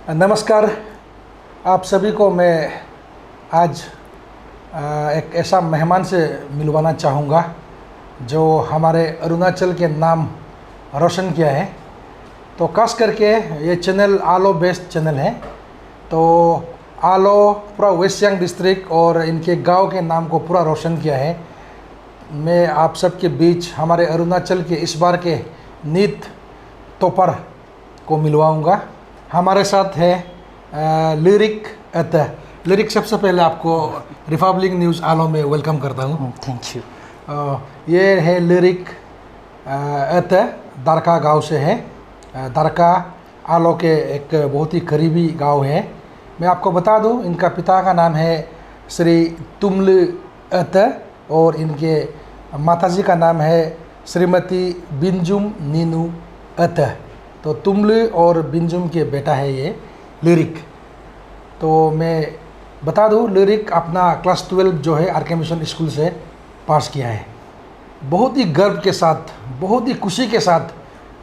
नमस्कार। आप सभी को मैं आज एक ऐसा मेहमान से मिलवाना चाहूँगा जो हमारे अरुणाचल के नाम रोशन किया है। तो खास करके ये चैनल आलो बेस्ड चैनल है। तो आलो पूरा वेस्ट सियांग डिस्ट्रिक्ट और इनके गांव के नाम को पूरा रोशन किया है। मैं आप सबके बीच हमारे अरुणाचल के इस बार के नीत तोपर को मिलवाऊंगा। हमारे साथ है लिरिक अतः। लिरिक, सबसे पहले आपको रिपब्लिक न्यूज़ आलो में वेलकम करता हूँ। Thank you. ये है लिरिक अतः, दारका गांव से है। दारका आलो के एक बहुत ही करीबी गांव है। मैं आपको बता दूं, इनका पिता का नाम है श्री तुमल अतः और इनके माताजी का नाम है श्रीमती बिंजुम नीनू अतः। तो तुमल और बिंजुम के बेटा है ये लिरिक। तो मैं बता दूं, लिरिक अपना क्लास 12 जो है आर के मिशन स्कूल से पास किया है। बहुत ही गर्व के साथ, बहुत ही खुशी के साथ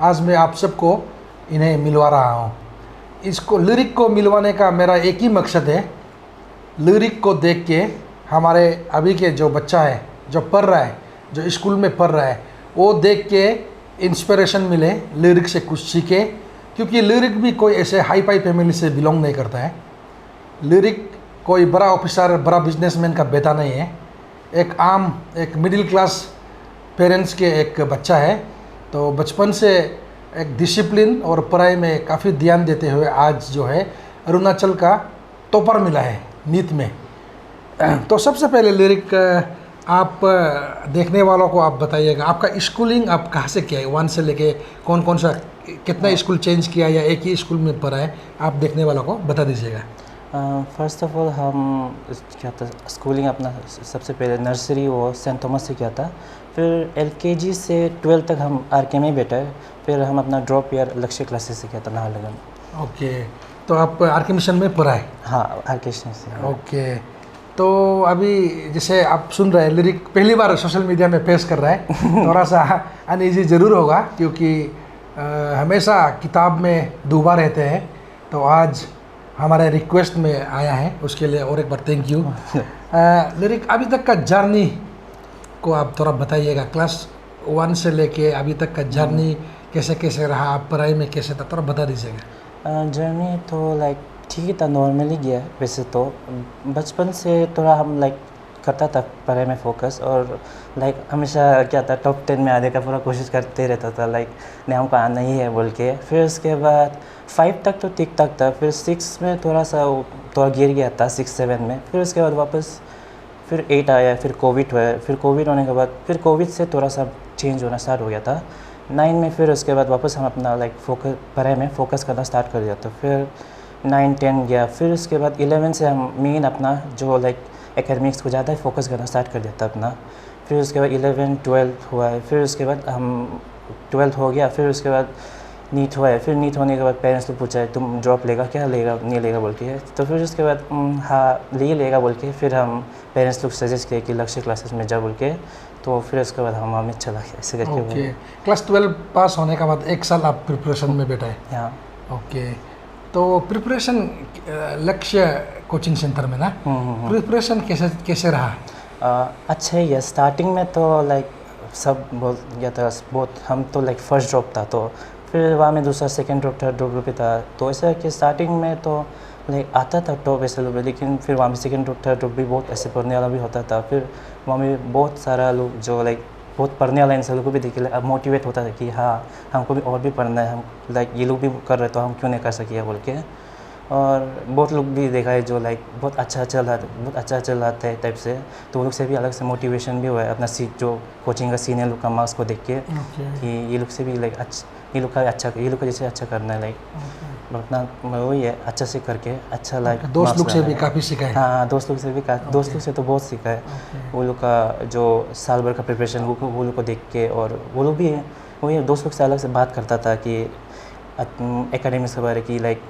आज मैं आप सबको इन्हें मिलवा रहा हूँ। इसको लिरिक को मिलवाने का मेरा एक ही मकसद है, लिरिक को देख के हमारे अभी के जो बच्चा है, जो पढ़ रहा है, जो स्कूल में पढ़ रहा है, वो देख के इंस्पिरेशन मिले, लिरिक से कुछ सीखे। क्योंकि लिरिक भी कोई ऐसे हाई फाई फैमिली से बिलोंग नहीं करता है। लिरिक कोई बड़ा ऑफिसर, बड़ा बिजनेसमैन का बेटा नहीं है। एक मिडिल क्लास पेरेंट्स के एक बच्चा है। तो बचपन से एक डिसिप्लिन और पढ़ाई में काफ़ी ध्यान देते हुए आज जो है अरुणाचल का टॉपर मिला है नीट में। तो सबसे पहले लिरिक, आप देखने वालों को आप बताइएगा, आपका स्कूलिंग आप कहाँ से किया है? 1 से लेके कौन कौन सा, कितना स्कूल चेंज किया या एक ही स्कूल में पढ़ा है? आप देखने वालों को बता दीजिएगा। फर्स्ट ऑफ ऑल हम क्या था, स्कूलिंग अपना सबसे पहले नर्सरी वो सेंट थॉमस से किया था। फिर LKG से 12 तक हम RK में बैठे। फिर हम अपना ड्रॉप ईयर लक्ष्य क्लासेस से किया था नाहरलगुन। ओके, तो आप RK मिशन में पढ़ा है? हाँ, RK मिशन से। ओके, तो अभी जैसे आप सुन रहे हैं, लिरिक पहली बार सोशल मीडिया में पेश कर रहा है। थोड़ा सा अनईजी ज़रूर होगा क्योंकि हमेशा किताब में डूबा रहते हैं। तो आज हमारे रिक्वेस्ट में आया है, उसके लिए और एक बार थैंक यू। लिरिक, अभी तक का जर्नी को आप थोड़ा बताइएगा। क्लास 1 से लेके अभी तक का जर्नी कैसे कैसे रहा, आप पढ़ाई में कैसे था, थोड़ा बता दीजिएगा। जर्नी तो लाइक ठीक ही था, नॉर्मली गया वैसे तो। बचपन से थोड़ा हम लाइक करता था पढ़ाई में फोकस, और लाइक हमेशा क्या था, टॉप 10 में आने का पूरा कोशिश करते रहता था, लाइक नहीं हमको आना ही है बोल के। फिर उसके बाद 5 तक तो ठीक ठाक था। फिर 6 में थोड़ा गिर गया था, 6-7 में। फिर उसके बाद वापस फिर 8 आया, फिर कोविड हुआ। फिर कोविड होने के बाद फिर कोविड से थोड़ा सा चेंज होना स्टार्ट हो गया था 9 में। फिर उसके बाद वापस हम अपना लाइक फोकस, पढ़ाई में फोकस करना स्टार्ट कर दिया था। फिर 9-10 गया। फिर उसके बाद 11 से हम मेन अपना जो लाइक एकेडमिक्स को ज़्यादा फोकस करना स्टार्ट कर दिया था अपना। फिर उसके बाद 11-12 हुआ है। फिर उसके बाद हम 12 हो गया। फिर उसके बाद नीट हुआ है। फिर नीट होने के बाद पेरेंट्स लोग पूछा है तुम ड्रॉप लेगा क्या, लेगा नहीं लेगा बोल के। तो फिर उसके बाद हाँ लेगा बोल के। फिर हम पेरेंट्स लोग सजेस्ट किए कि लक्ष्य क्लासेस में जा बोल के। तो फिर उसके बाद हम हमें चला गया ऐसे करके। ओके, क्लास 12 पास होने के बाद 1 साल आप प्रिपरेशन में बैठे हैं? हाँ। ओके, तो प्रिपरेशन लक्ष्य कोचिंग सेंटर में ना, प्रिपरेशन कैसे रहा? अच्छा ही है। स्टार्टिंग में तो लाइक सब बोल गया था, बहुत हम तो लाइक फर्स्ट ड्रॉप था, तो फिर वहाँ में दूसरा सेकंड ड्रॉप, थर्ड ड्रॉप भी था। तो ऐसा कि स्टार्टिंग में तो लाइक आता था टॉप ऐसे लोग, लेकिन फिर वहाँ में सेकंड ड्रॉप, थर्ड ड्रॉप भी बहुत ऐसे पढ़ने वाला भी होता था। फिर वहाँ में बहुत सारा लोग जो लाइक बहुत पढ़ने वाला, इन सब लोग को भी देख के अब मोटिवेट होता था कि हाँ हमको भी और भी पढ़ना है, हम लाइक ये लोग भी कर रहे तो हम क्यों नहीं कर सकिए बोल के। और बहुत लोग भी देखा है जो लाइक बहुत अच्छा चल रहा था टाइप से, तो वो लोग से भी अलग से मोटिवेशन भी हुआ है अपना जो कोचिंग का सीनियर लोग का मार्क्स को देख के कि ये लोग से भी लाइक ये लोग का जैसे अच्छा करना है, लाइक अपना वही है अच्छा से करके अच्छा लाइक। दोस्त लोग से भी काफ़ी सीखा है? हाँ, दोस्त लोग से तो बहुत सीखा है। वो लोग का जो साल भर का प्रिपरेशन वो लोग को देख के, और वो लोग भी वही दोस्त लोग से अलग से बात करता था कि एकेडमिक्स के बारे की, लाइक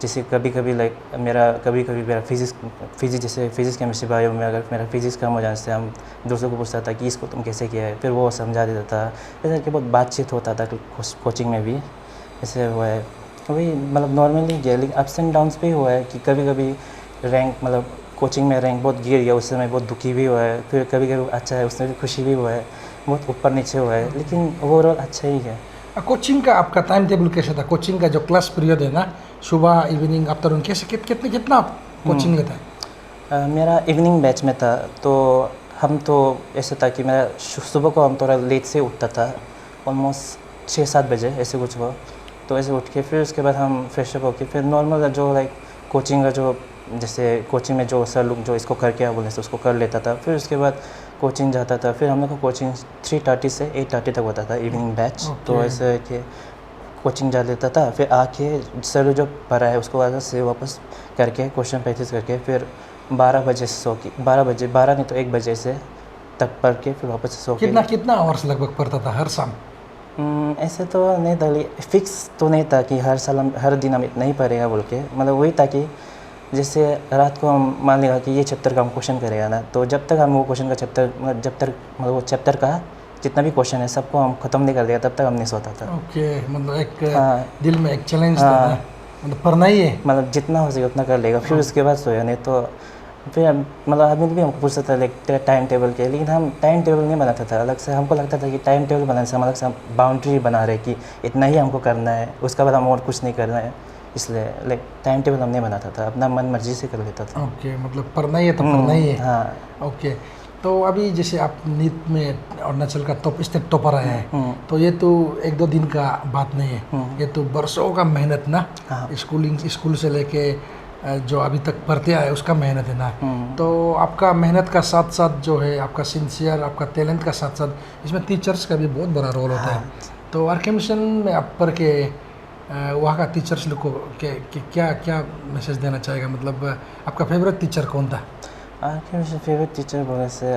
जैसे कभी कभी मेरा फिजिक्स केमिस्ट्री बायो में अगर मेरा फिजिक्स कम हो जाने से हम दोस्तों को पूछता था कि इसको तुम कैसे किया है, फिर वो समझा देता था। ऐसे करके बहुत बातचीत होता था कोचिंग में भी। ऐसे हुआ है वही मतलब नॉर्मली गया, लेकिन अप्स एंड डाउन्स भी हुआ है कि कभी कभी रैंक मतलब कोचिंग में रैंक बहुत गिर गया, उस समय बहुत दुखी भी हुआ है, फिर कभी कभी अच्छा है उसमें भी खुशी भी हुआ है, बहुत ऊपर नीचे हुआ है, लेकिन ओवरऑल अच्छा ही है। कोचिंग का आपका टाइम टेबल कैसा था? कोचिंग का जो क्लास पीरियड है ना, सुबह इवनिंग आफ्टरनून, कैसे कितना आप कोचिंग लेता है? मेरा इवनिंग बैच में था, तो हम तो ऐसे था कि मैं सुबह को हम थोड़ा लेट से उठता था, ऑलमोस्ट 6-7 बजे ऐसे कुछ हुआ, तो ऐसे उठ के फिर उसके बाद हम फ्रेश अप होके फिर नॉर्मल जो लाइक कोचिंग का जो जैसे कोचिंग में जो सर लोग जो इसको करके आ बोले थे उसको कर लेता था, फिर उसके बाद कोचिंग जाता था। फिर हम लोग का कोचिंग 3:30 से 8:30 तक होता था इवनिंग बैच। तो ऐसे कि कोचिंग जा लेता था, फिर आके सर जो पढ़ा है उसको आगे से वापस करके क्वेश्चन प्रैक्टिस करके फिर 12 बजे से 12 नहीं तो 1 बजे से तक पढ़ के फिर वापस से सो के। कितना आवर्स लगभग पढ़ता था हर शाम? ऐसे तो नहीं था, फिक्स तो नहीं था कि हर दिन हम इतना ही पढ़ेगा बोल के, मतलब वही था कि जैसे रात को हम मान लेगा कि ये चैप्टर का हम क्वेश्चन करेगा ना, तो जब तक हम वो क्वेश्चन का वो चैप्टर का जितना भी क्वेश्चन है सबको हम ख़त्म नहीं कर दिया तब तक हम नहीं सोता था। ओके, मतलब एक दिल में एक चैलेंज था ना, मतलब पढ़ना ही है, मतलब जितना हो सके उतना कर लेगा, फिर उसके बाद सोया नहीं तो फिर मतलब आदमी भी हमको पूछता था लाइक तेरा टाइम टेबल के, लेकिन हम टाइम टेबल नहीं बनाता था अलग से। हमको लगता था कि टाइम टेबल बनाने से हम अलग से हम बाउंड्री बना रहे कि इतना ही हमको करना है, उसके बाद हम और कुछ नहीं करना है, इसलिए लाइक टाइम टेबल हम नहीं बनाता था, अपना मन मर्जी से कर लेता था। ओके, मतलब पढ़ना ही है तो पढ़ना ही है। हाँ। ओके, तो अभी जैसे आप नीट में अरुणाचल का टॉप स्टेट टॉपर आया है, तो ये तो 1-2 दिन का बात नहीं है, ये तो बरसों का मेहनत ना। हाँ। स्कूल से लेके जो अभी तक पढ़ते आए उसका मेहनत है ना। तो आपका मेहनत का साथ साथ जो है आपका सिंसियर, आपका टैलेंट का साथ साथ इसमें टीचर्स का भी बहुत बड़ा रोल होता है। तो आरके मिशन में आप पढ़ के वहाँ का टीचर्स लोग को क्या क्या मैसेज देना चाहेगा? मतलब आपका फेवरेट टीचर कौन था? आरके मिशन फेवरेट टीचर बोले से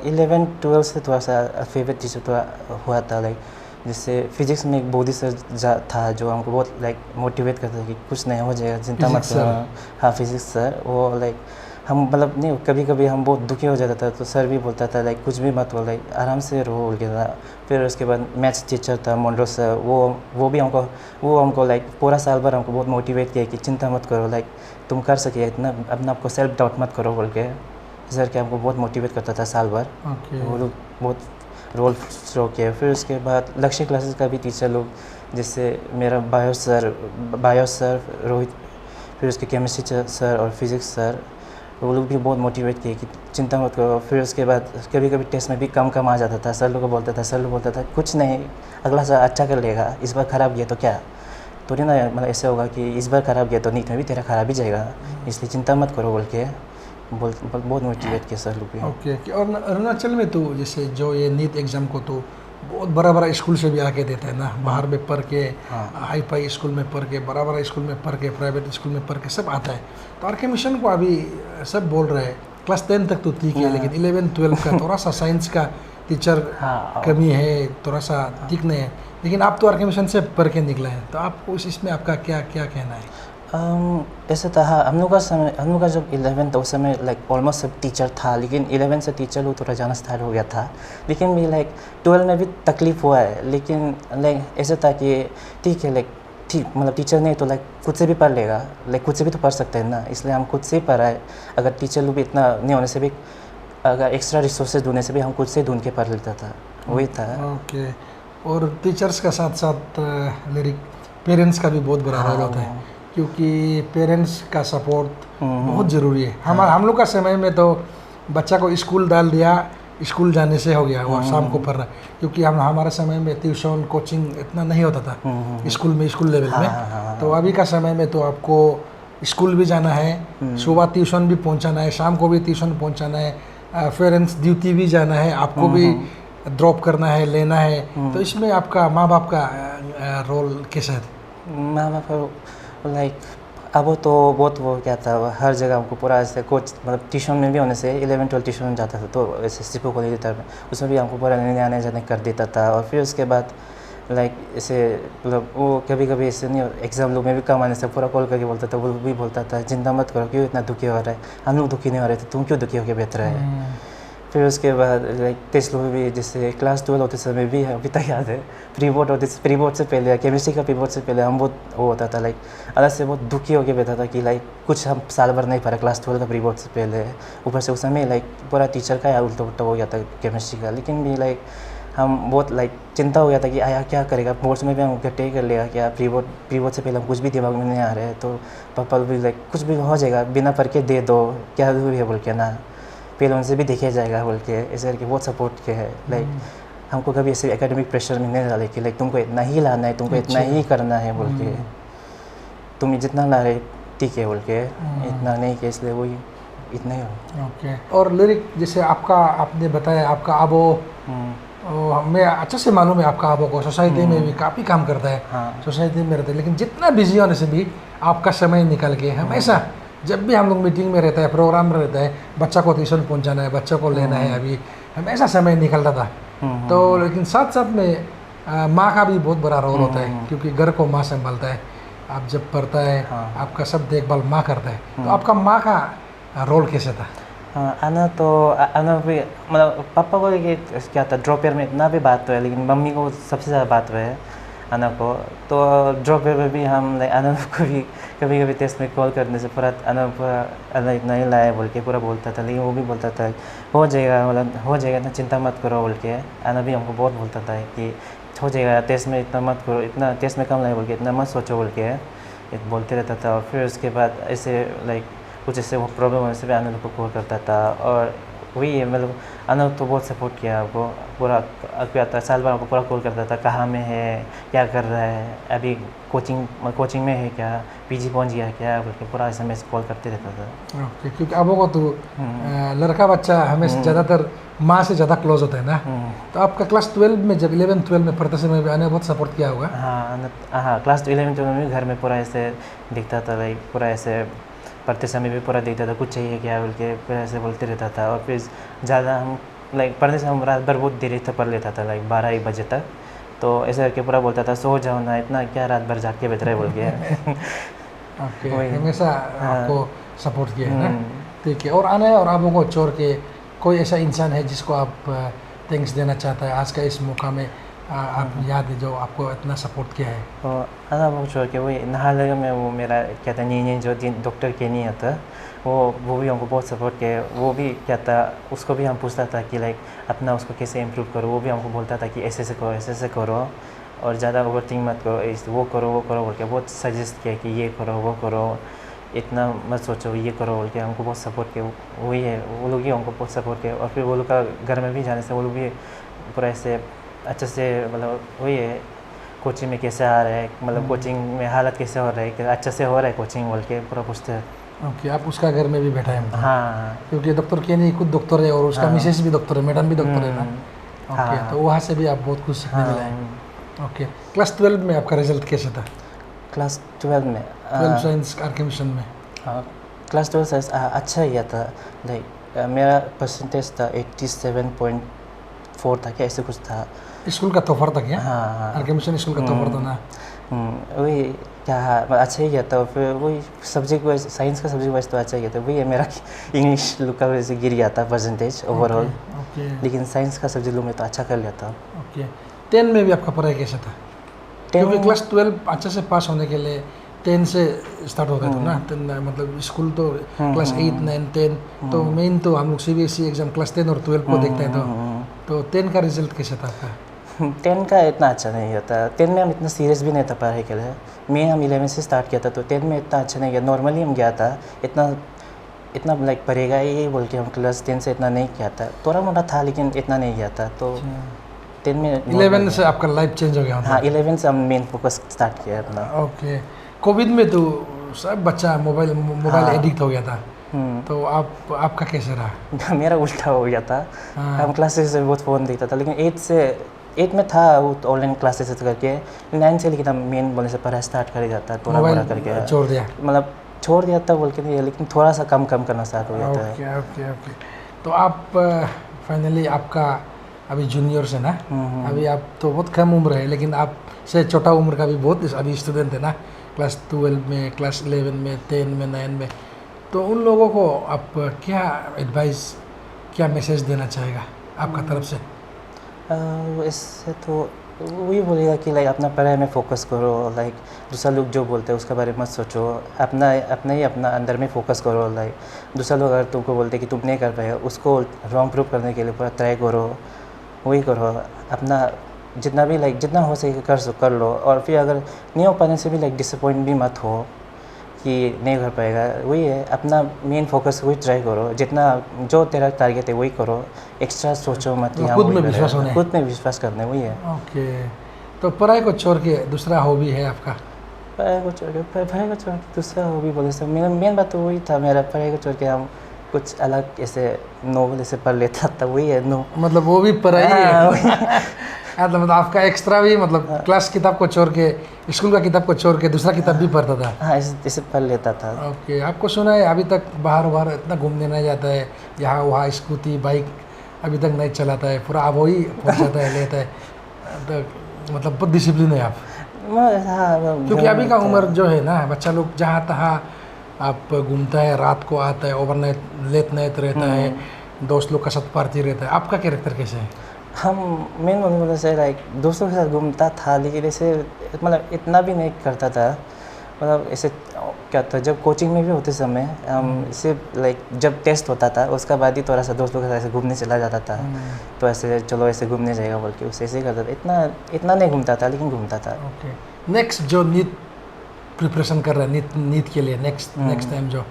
11-12 से थोड़ा सा फेवरेट टीचर थोड़ा हुआ था, लाइक जैसे फिजिक्स में एक बोधी सर था जो हमको बहुत लाइक मोटिवेट करता था कि कुछ नहीं हो जाएगा, चिंता मत करो। हाँ, फिजिक्स सर, वो लाइक हम मतलब नहीं कभी कभी हम बहुत दुखी हो जाता था तो सर भी बोलता था लाइक कुछ भी मत हो, लाइक आराम से रहो बोल के था। फिर उसके बाद मैथ्स टीचर था मोंडो सर, वो भी हमको लाइक पूरा साल भर हमको बहुत मोटिवेट किया कि चिंता मत करो, लाइक तुम कर सके इतना, अपना आपको सेल्फ डाउट मत करो बोल के सर के हमको बहुत मोटिवेट करता था साल भर। वो लोग बहुत रोल शो किया। फिर उसके बाद लक्ष्य क्लासेस का भी टीचर लोग, जैसे मेरा बायो सर रोहित, फिर उसके केमिस्ट्री सर और फिज़िक्स सर, वो लोग भी बहुत मोटिवेट किए कि चिंता मत करो। फिर उसके बाद कभी कभी टेस्ट में भी कम आ जाता था, सर लोग बोलता था कुछ नहीं, अगला साल अच्छा कर लेगा, इस बार ख़राब गया तो क्या थोड़ी ना, मतलब ऐसे होगा कि इस बार ख़राब गया तो नीट में भी तेरा ख़राब ही जाएगा, इसलिए चिंता मत करो बोल के बहुत मोटिवेट किया सर लोग भी। ओके, और अरुणाचल में तो जैसे जो ये नीट एग्ज़ाम को तो बहुत बड़ा स्कूल से भी आके देता है ना, बाहर में पढ़ के, हाई फाई स्कूल में पढ़ के, बड़ा स्कूल में पढ़ के, प्राइवेट स्कूल में पढ़ के सब आता है। तो आरके मिशन को अभी सब बोल रहे हैं क्लास 10 तक तो ठीक है, लेकिन 11-12 का थोड़ा सा साइंस का टीचर कमी है, थोड़ा सा ठीक नहीं है। लेकिन आप तो आरके मिशन से पढ़ के निकले हैं, तो आपको इसमें आपका क्या कहना है? ऐसा था, हाँ, हम लोग का जब 11 था उस समय लाइक ऑलमोस्ट सब टीचर था, लेकिन 11 से टीचर लोग थोड़ा जाना स्टार्ट हो गया था। लेकिन भी लाइक 12 में भी तकलीफ़ हुआ है, लेकिन लाइक ऐसा था कि ठीक है, लाइक ठीक मतलब टीचर नहीं तो लाइक खुद से भी पढ़ लेगा, लाइक खुद से भी तो पढ़ सकते हैं ना, इसलिए हम खुद से ही पढ़ाए। अगर टीचर लोग भी इतना नहीं होने से भी, अगर एक्स्ट्रा रिसोर्सेज ढूंढने से भी हम खुद से ढूंढ के पढ़ लेता था, वही था। ओके, और टीचर्स का साथ साथ पेरेंट्स का भी बहुत बड़ा रोल होता है, क्योंकि पेरेंट्स का सपोर्ट बहुत ज़रूरी है। हम लोग का समय में तो बच्चा को स्कूल डाल दिया, स्कूल जाने से हो गया, वो शाम को पढ़ रहा, क्योंकि हमारे समय में ट्यूशन कोचिंग इतना नहीं होता था स्कूल लेवल में। तो अभी का समय में तो आपको स्कूल भी जाना है, सुबह ट्यूशन भी पहुंचाना है, शाम को भी ट्यूशन पहुंचाना है, पेरेंट्स ड्यूटी भी जाना है, आपको भी ड्रॉप करना है, लेना है। तो इसमें आपका माँ बाप का रोल कैसा है? माँ बाप का लाइक अब तो बहुत वो क्या था, हर जगह हमको पूरा ऐसे कोच मतलब ट्यूशन में भी होने से 11-12 ट्यूशन में जाता था, तो ऐसे सिपो कॉलेज की तरफ उसमें भी हमको पूरा लेने आने जाने कर देता था। और फिर उसके बाद लाइक ऐसे मतलब वो कभी कभी ऐसे नहीं, एग्ज़ाम लोग में भी कम आने से पूरा कॉल करके बोलता था, वो भी बोलता था चिंता मत करो, क्यों इतना दुखी हो रहा है, हम लोग दुखी नहीं हो रहे थे, तुम क्यों दुखी होकर बेहतर है। फिर उसके बाद लाइक टेस्ट में भी जैसे क्लास 12 होते समय भी अभी तक याद है, प्री बोर्ड होते प्री बोर्ड से पहले केमिस्ट्री का प्री बोर्ड से पहले हम बहुत वो होता था लाइक अलग से बहुत दुखी होकर बैठा था कि लाइक कुछ हम साल भर नहीं पढ़ा क्लास 12 का प्री बोर्ड से पहले। ऊपर से उस समय लाइक पूरा टीचर का या उल्टा उल्टा हो गया था केमिस्ट्री का, लेकिन भी लाइक हम बहुत लाइक चिंता हो गया था कि आया क्या करेगा, बोर्ड्स में भी हम इकट्ठे कर लिया क्या, प्री बोर्ड से पहले हम कुछ भी दिमाग में नहीं आ रहे हैं, तो पापा भी लाइक कुछ भी हो जाएगा बिना पढ़ के दे दो क्या जरूरी है बोल के ना, पहले उनसे भी देखा जाएगा बोल के ऐसे करके बहुत सपोर्ट किया है। लाइक हमको कभी ऐसे एकेडमिक प्रेशर में नहीं डाले कि लाइक तुमको इतना ही लाना है, तुमको इतना ही करना है बोल के, तुम जितना ला रहे ठीक है बोल के, इतना नहीं कि इसलिए वही इतना ही हो। ओके। और लिरिक जैसे आपका आपने बताया आपका आबो हमें अच्छे से मालूम है आपका आबो को सोसाइटी में भी काफ़ी काम करता है, हाँ। सोसाइटी में रहता है, लेकिन जितना बिजी होने से भी आपका समय निकल के हमेशा जब भी हम लोग मीटिंग में रहता है प्रोग्राम में रहता है बच्चा को ट्यूशन पहुंचाना है बच्चा को लेना है, अभी हमेशा समय निकलता था। तो लेकिन साथ साथ में माँ का भी बहुत बड़ा रोल होता है क्योंकि घर को माँ संभालता है, आप जब पढ़ता है आपका सब देखभाल माँ करता है, तो आपका माँ का रोल कैसे था? आना भी मतलब पापा को ये क्या था ड्रॉप ईयर में इतना भी बात हुआ है, लेकिन मम्मी को सबसे ज़्यादा बात हुआ है आना को। तो ड्रॉप ईयर में भी हम आना को भी कभी कभी टेस्ट में कॉल करने से पूरा आना इतना ही लाया बोल के पूरा बोलता था, लेकिन वो भी बोलता था हो जाएगा, मतलब हो जाएगा इतना चिंता मत करो बोल के। आना भी हमको बहुत बोलता था कि हो जाएगा टेस्ट में इतना मत करो, इतना टेस्ट में कम लाए बोल के, इतना मत सोचो बोल के बोलते रहता था। और फिर उसके बाद ऐसे लाइक कुछ ऐसे वो प्रॉब्लम होने से भी आनंद को कॉल करता था, और वही है मतलब आनंद तो बहुत सपोर्ट किया आपको पूरा, क्या था साल भर आपको पूरा कॉल करता था कहाँ में है, क्या कर रहा है, अभी कोचिंग में है क्या, पीजी पहुंच गया क्या बोल के पूरा SMS कॉल करते रहता था। ओके, क्योंकि अब को तो लड़का बच्चा हमें ज़्यादातर माँ से ज़्यादा क्लोज होता है ना, तो आपका क्लास 12 में जब 11-12 में पढ़ते समय भी आने बहुत सपोर्ट किया होगा? हाँ क्लास 11-12 में घर में पूरा ऐसे दिखता था, लाइक पूरा ऐसे पढ़ते समय भी पूरा देखता था कुछ चाहिए क्या बोल के, फिर ऐसे बोलते रहता था। और फिर ज़्यादा हम लाइक पढ़ने से हम रात भर बहुत देर तक पढ़ लेता था, लाइक 12-1 बजे तक, तो ऐसे करके पूरा बोलता था सो जाओ ना, इतना क्या रात भर जाग के बैठ रहे बोल के। ओके, हमेशा आपको सपोर्ट किया है ना, ठीक है। और आना और आपको को छोड़ के कोई ऐसा इंसान है जिसको आप थैंक्स देना चाहता है आज का इस मौका में, आप याद है जो आपको इतना सपोर्ट किया है? तो आना वो छोड़ के वही नाहरलगुन में वो मेरा क्या था नी जो डॉक्टर के नहीं आता, वो भी हमको बहुत सपोर्ट किया। वो भी क्या था उसको भी हम पूछता था कि लाइक अपना उसको कैसे इम्प्रूव करो, वो भी हमको बोलता था कि ऐसे ऐसे करो और ज़्यादा ओवरथिंक मत करो, वो करो बोल के बहुत सजेस्ट किया कि ये करो वो करो, इतना मत सोचो ये करो बोल के हमको बहुत सपोर्ट किया। वही है वो लोग ही हमको बहुत सपोर्ट किया। और फिर वो लोग का घर में भी जाने से वो लोग भी पूरा ऐसे अच्छे से मतलब वही है कोचिंग में कैसे आ रहा है, मतलब कोचिंग में हालत कैसे हो रहा है, अच्छे से हो रहा है कोचिंग बोल के पूरा पूछते हैं। ओके, आप उसका घर में भी बैठा है मतलब? हाँ, क्योंकि डॉक्टर के नहीं खुद डॉक्टर है और उसका मिसेस भी डॉक्टर है, मैडम भी डॉक्टर है ना। ओके, तो वहाँ से भी आप बहुत कुछ सीखने मिला है। ओके, क्लास 12 में आपका रिजल्ट कैसे था? क्लास 12 में 12 साइंस आर्किमिशन में? हाँ, क्लास 12 साइंस अच्छा गया था। लाइक मेरा परसेंटेज था 87.4 था क्या ऐसे कुछ था। स्कूल का तोहफा था क्या? हाँ, आर्किमिशन स्कूल का तोहफा था ना? वही क्या अच्छा ही गया था। और फिर वही सब्जेक्ट वाइज साइंस का सब्जेक्ट वाइज तो अच्छा ही गया था। वही है मेरा इंग्लिश लुक का वजह से गिर गया था परसेंटेज ओवरऑल। ओके, लेकिन साइंस का सब्जेक्ट लुक में तो अच्छा कर लिया था। ओके, 10 में भी आपका पढ़ाई कैसा था? क्योंकि क्लास 12 अच्छे से पास होने के लिए 10 से स्टार्ट होता था ना, 10 मतलब स्कूल तो क्लास 8, 9, 10, तो मेन तो हम लोग CBSE एग्जाम क्लास 10 और 12 को देखते हैं। तो 10 का रिजल्ट कैसा था आपका? 10 का इतना अच्छा नहीं होता। 10 में हम इतना सीरियस भी नहीं था पढ़ाई के लिए। हम 11 से स्टार्ट किया था, तो 10 में इतना अच्छा नहीं गया। नॉर्मली हम गया था, इतना लाइक पढ़ेगा ये बोल के हम क्लास 10 से इतना नहीं किया था। थोड़ा मोटा था लेकिन इतना नहीं गया था। तो 10 में 11 से आपका लाइफ चेंज हो गया? हाँ, 11 से हम मेन फोकस स्टार्ट किया अपना। ओके, कोविड में तो सब बच्चा मोबाइल एडिक्ट हो गया था, तो आपका कैसे रहा? मेरा उल्टा हो गया था। हम क्लासेस से बहुत फ़ोन देखता था, लेकिन 8 में था वो ऑनलाइन क्लासेस करके। 9 से लेकिन हम मेन बोलने से पढ़ाई स्टार्ट कर ही जाता है, थोड़ा मोड़ा करके छोड़ दिया, मतलब छोड़ दिया था बोल के नहीं, लेकिन थोड़ा सा कम करना स्टार्ट हो गया था। ओके। तो आप फाइनली आपका अभी जूनियर्स है ना, अभी आप तो बहुत कम उम्र है, लेकिन आप से छोटा उम्र का भी बहुत अभी स्टूडेंट है ना, क्लास 12 में, क्लास 11 में, 10 में, 9 में, तो उन लोगों को आप क्या एडवाइस क्या मैसेज देना चाहेगा आपका तरफ से? इससे तो वही बोलेगा कि लाइक अपना पढ़ाई में फोकस करो, लाइक दूसरा लोग जो बोलते हैं उसके बारे में मत सोचो, अपना अंदर में फोकस करो। लाइक दूसरा लोग अगर तुमको बोलते हैं कि तुम नहीं कर पाएगा, उसको रॉन्ग प्रूव करने के लिए पूरा ट्राई करो, वही करो। अपना जितना भी लाइक जितना हो सके कर लो, और फिर अगर नहीं हो पाने से भी लाइक डिसअपॉइंट भी मत हो कि नहीं कर पाएगा। वही है, अपना मेन फोकस वही ट्राई करो, जितना जो तेरा टारगेट है वही करो, एक्स्ट्रा सोचो मत कि हाँ खुद वही में करेगा। विश्वास होना है। खुद में विश्वास करना है, वही है। ओके, तो पढ़ाई को छोड़ के दूसरा हॉबी है आपका? पढ़ाई को छोड़ के दूसरा हॉबी बोले तो मेरा मेन बात तो वही था, मेरा पढ़ाई को छोड़ के हम कुछ अलग ऐसे नोवेल ऐसे पढ़ लेता था, वही है। नो मतलब वो भी पढ़ाई हाँ, है। मतलब आपका एक्स्ट्रा भी, मतलब क्लास किताब को छोड़ के, स्कूल का किताब को छोड़ के दूसरा किताब भी पढ़ता था? हाँ ऐसे पढ़ लेता था। ओके, आपको सुना है अभी तक बाहर इतना घूमने नहीं जाता है, यहाँ वहाँ स्कूटी बाइक अभी तक नहीं चलाता है, पूरा आप वही पहुँचाता है लेता है, तो मतलब बहुत डिसिप्लिन है आप। हाँ, क्योंकि अभी का उम्र जो है ना, बच्चा लोग जहाँ तहाँ आप घूमता है, रात को आता है, ओवरनाइट लेट नाइट रहता है, दोस्त लोग का साथ पार्टी रहता है। आपका कैरेक्टर कैसे है? हम मेन बोलने से लाइक दोस्तों के साथ घूमता था, लेकिन ऐसे मतलब इतना भी नहीं करता था। मतलब ऐसे क्या था, जब कोचिंग में भी होते समय हम सिर्फ लाइक जब टेस्ट होता था उसका बाद ही थोड़ा सा दोस्तों के साथ ऐसे घूमने चला जाता था। तो ऐसे चलो ऐसे घूमने जाएगा बोल के उसे ऐसे ही करता था। इतना नहीं घूमता था, लेकिन घूमता था। ओके, नेक्स्ट जो नीट प्रिपरेशन कर रहे हैं, नीट के लिए नेक्स्ट टाइम जो,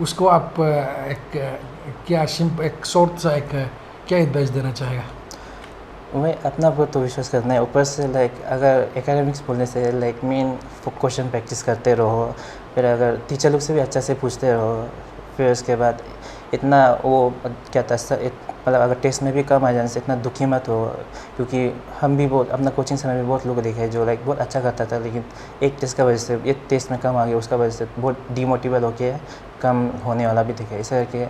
उसको आप एक शॉर्ट सा क्या एडवाइस देना चाहेगा? वही अपना ऊपर तो विश्वास करना है, ऊपर से लाइक अगर एकेडमिक्स बोलने से लाइक मेन क्वेश्चन प्रैक्टिस करते रहो, फिर अगर टीचर लोग से भी अच्छा से पूछते रहो, फिर उसके बाद इतना वो क्या था मतलब अगर टेस्ट में भी कम आ जाने से इतना दुखी मत हो। क्योंकि हम भी बहुत अपना कोचिंग समय में बहुत लोग देखे जो लाइक बहुत अच्छा करता था, लेकिन एक टेस्ट का वजह से एक टेस्ट में कम आ गया, उसका वजह से बहुत डीमोटिवेट होकर कम होने वाला भी दिखे। इस करके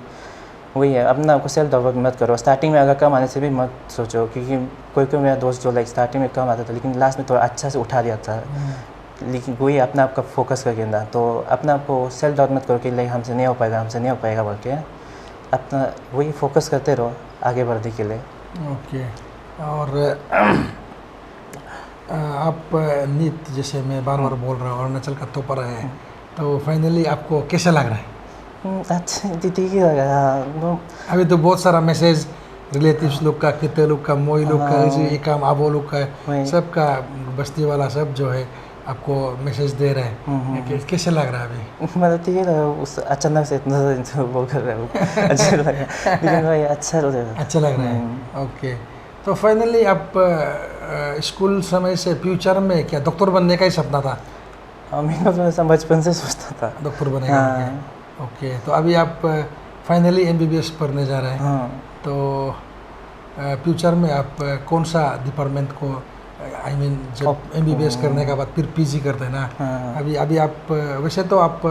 वही है, अपना आपको सेल्फ डाउट मत करो। स्टार्टिंग में अगर कम आने से भी मत सोचो, क्योंकि कोई मेरा दोस्त जो लाइक स्टार्टिंग में कम आता था लेकिन लास्ट में थोड़ा अच्छा से उठा दिया था। लेकिन वही अपना आपका फोकस करके ना, तो अपना आपको सेल्फ डाउट मत करो कि लाइक हमसे नहीं हो पाएगा बोल के। अपना वही फोकस करते रहो आगे बढ़ने के लिए। ओके, और आप नीट जैसे मैं बार बार बोल रहा हूँ अरुणाचल का टॉपर है, तो फाइनली आपको कैसा लग रहा है? अच्छा ठीक ही लगा। अभी तो बहुत सारा मैसेज रिलेटिव्स लोग का, कितने लोग का, मोई लोग का, ये काम आबो लोग का, सबका बस्ती वाला सब जो है आपको मैसेज दे रहे हैं। कैसे लग रहा है अभी? मतलब ठीक है लगा, उस अचानक से इतना वो कर रहे हो अच्छा लगा, लेकिन भाई अच्छा लग रहा है। ओके, तो फाइनली आप स्कूल समय से फ्यूचर में क्या डॉक्टर बनने का ही सपना था? मेरा तो बचपन से सोचता था डॉक्टर बनेगा। ओके, तो अभी आप फाइनली MBBS पढ़ने जा रहे हैं। हाँ। तो फ्यूचर में आप कौन सा डिपार्टमेंट को, आई मीन जब MBBS करने के बाद फिर PG करते हैं ना, हाँ। अभी आप वैसे तो आप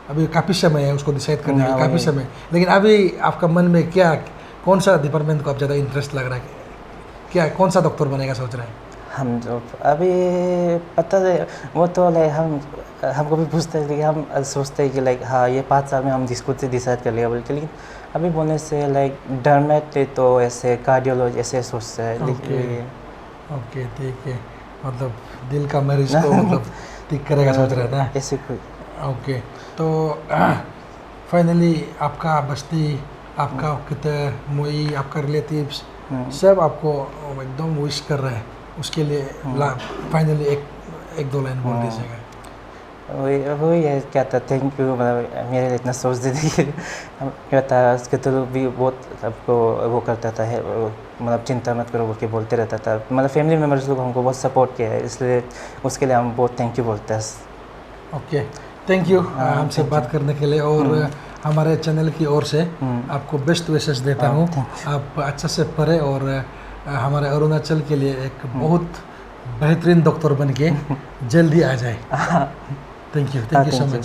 अभी काफ़ी समय है उसको डिसाइड करने के लिए, काफ़ी समय, लेकिन अभी आपका मन में क्या, कौन सा डिपार्टमेंट को आप ज़्यादा इंटरेस्ट लग रहा है? क्या कौन सा डॉक्टर बनेगा सोच रहे हैं? हम जो अभी पता है वो तो लाइक हमको भी पूछते हैं, लेकिन हम सोचते हैं कि लाइक हाँ ये 5 साल में हम जिसको से डिसाइड कर लिया बोल के। लेकिन अभी बोलने से लाइक डर्मेट तो ऐसे कार्डियोलॉजी ऐसे सोचते हैं। ओके ठीक है, मतलब दिल का मरीज को मतलब ठीक करेगा सोच रहे थे ना ऐसे कोई। ओके, तो फाइनली आपका बस्ती, आपका कितने मोई, आपका रिलेटिव्स सब आपको एकदम विश कर रहे हैं, उसके लिए फाइनली एक दो लाइन बोल दीजिएगा। वही है, क्या था, थैंक यू, मतलब मेरे लिए इतना सोच देने के लिए। क्या था उसके तो भी बहुत आपको वो करता था है, मतलब चिंता मत करो बोल के बोलते रहता था। मतलब फैमिली मेम्बर्स लोग हमको बहुत सपोर्ट किया है, इसलिए उसके लिए हम बहुत थैंक यू बोलते हैं। ओके, थैंक यू हमसे बात करने के लिए, और हमारे चैनल की ओर से आपको बेस्ट विशेस देता हूँ। आप अच्छा से पढ़े और हमारे अरुणाचल के लिए एक बहुत बेहतरीन डॉक्टर बन के जल्दी आ जाए। Thank you so much.